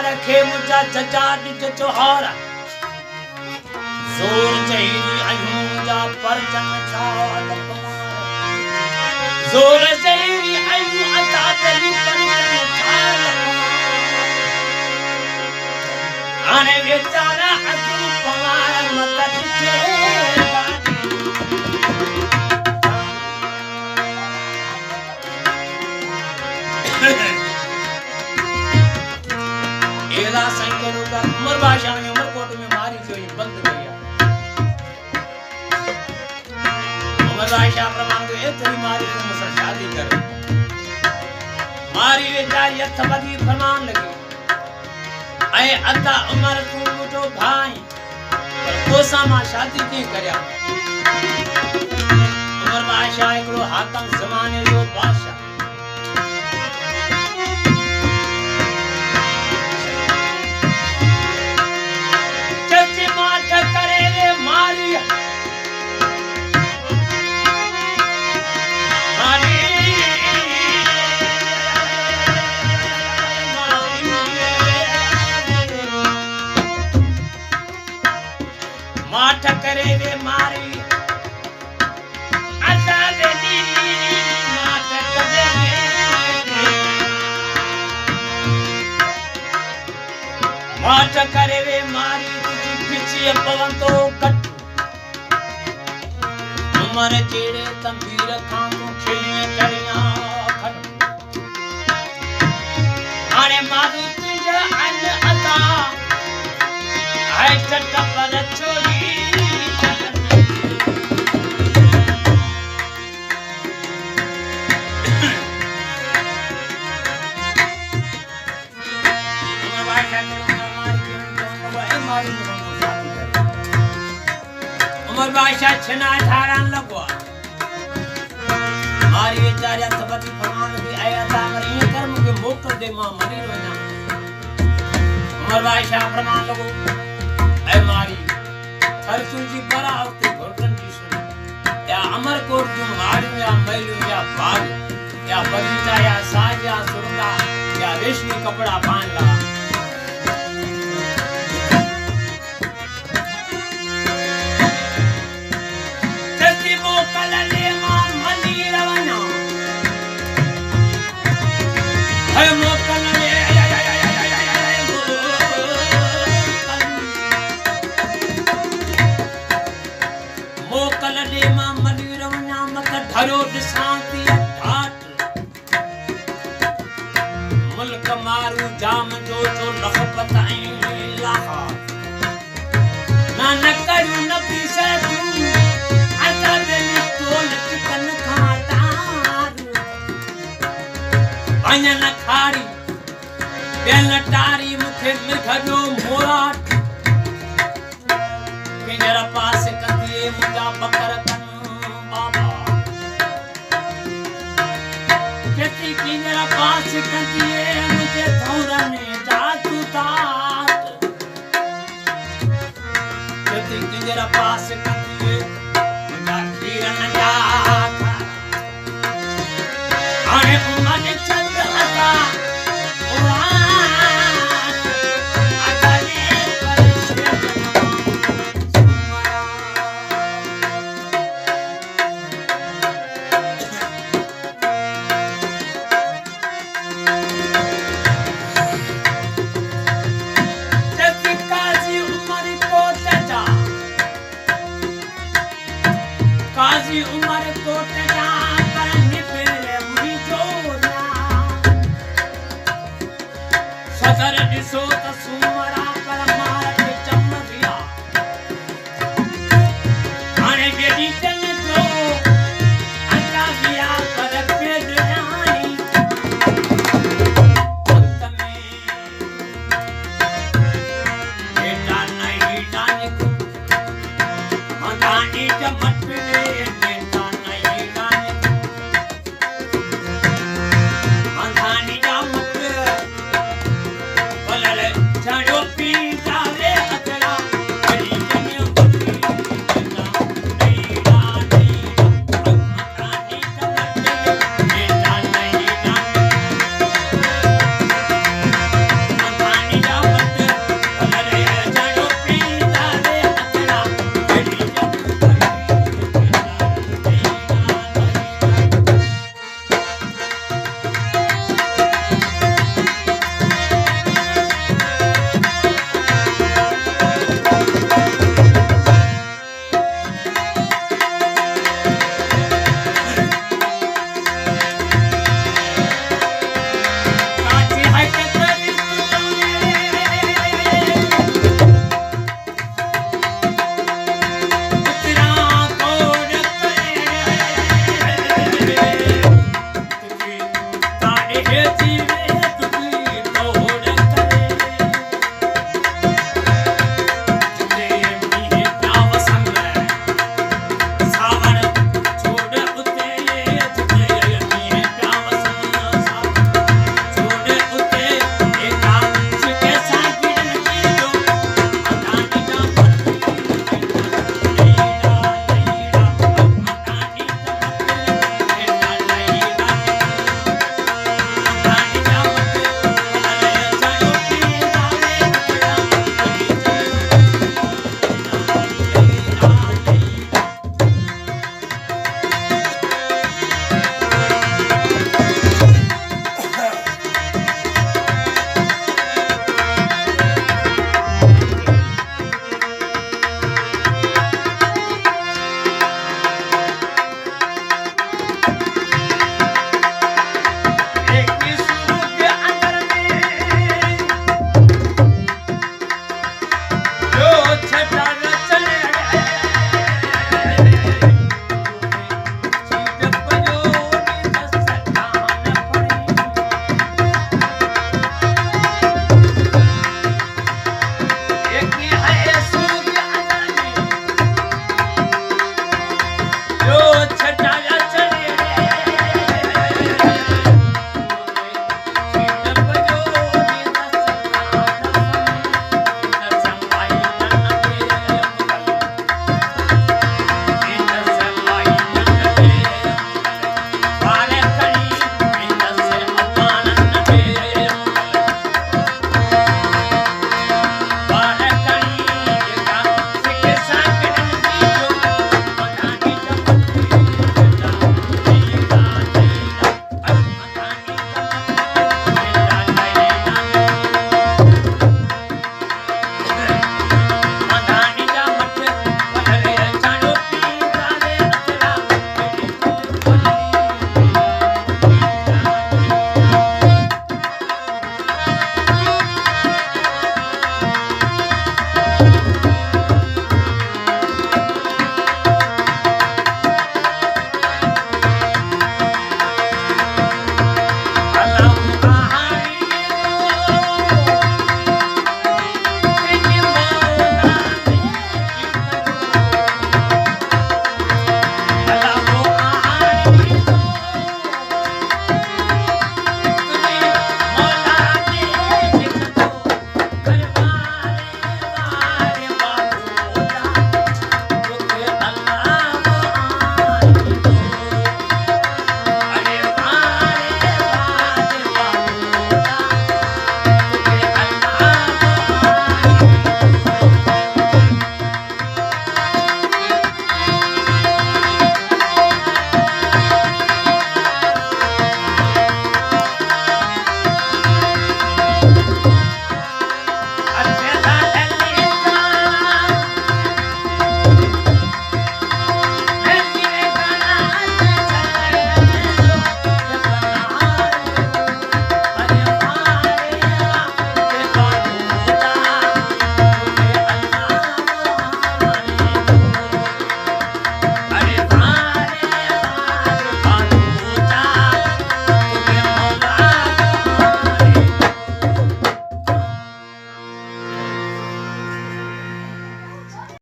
रखे मुझा जजा डिज चोहारा जोर चाहिए अयूं जा परजन छाल जोर चाहिए अयूं अता दली परजन छाल आने बेचारा अजू पवार मत के एला संकरो का उमर बादशाह ने उमरकोट में मारी जो बंद गया उमर बादशाह प्रमाण को इतनी मारी तो मुझसे शादी करो मारी बेचारी अथबदी फरमान लगी ऐ अता उमर तू मुझो भाई पर कोसा मां शादी की करया उमर बादशाह एकड़ो हाकम जमाने जो बादशाह माठ करे वे मारी आशा देनी माठ करे वे माठ करे वे मारी तुझी पिछी पवन तो कट उमर चेड़े तंबीर खामो खिलियां चढ़ियां खट आने मारू तुझा अन अता आए चट्टा पर छोड़ी उमर बादशाह छना ठारान लगवा मारी बेचारी अथबदी फरमान भी आया था मरी कर मुके मोकल दे मां मरी वना उमर बादशाह फरमान लगो ऐ मारी थरसु जी बरा औते घोटन जी सुन या अमरकोट जो माड़ी या मैलू या बाग या बगीचा या साज या सुरंगा या रेशमी कपड़ा पान ला मुल्क मारू जाम जो तो लखपत लाहा ना नकरू न पीसे तू आता बेली तोल चिकन खातार भजन खाड़ी बेल टारी मुखे मिखजो मोरा किंजरा पास कंदिए मुजा बकर कन बाबा केती किंजरा पास कंदिए मुझे थौरा ने जातू तात केती किंजरा पास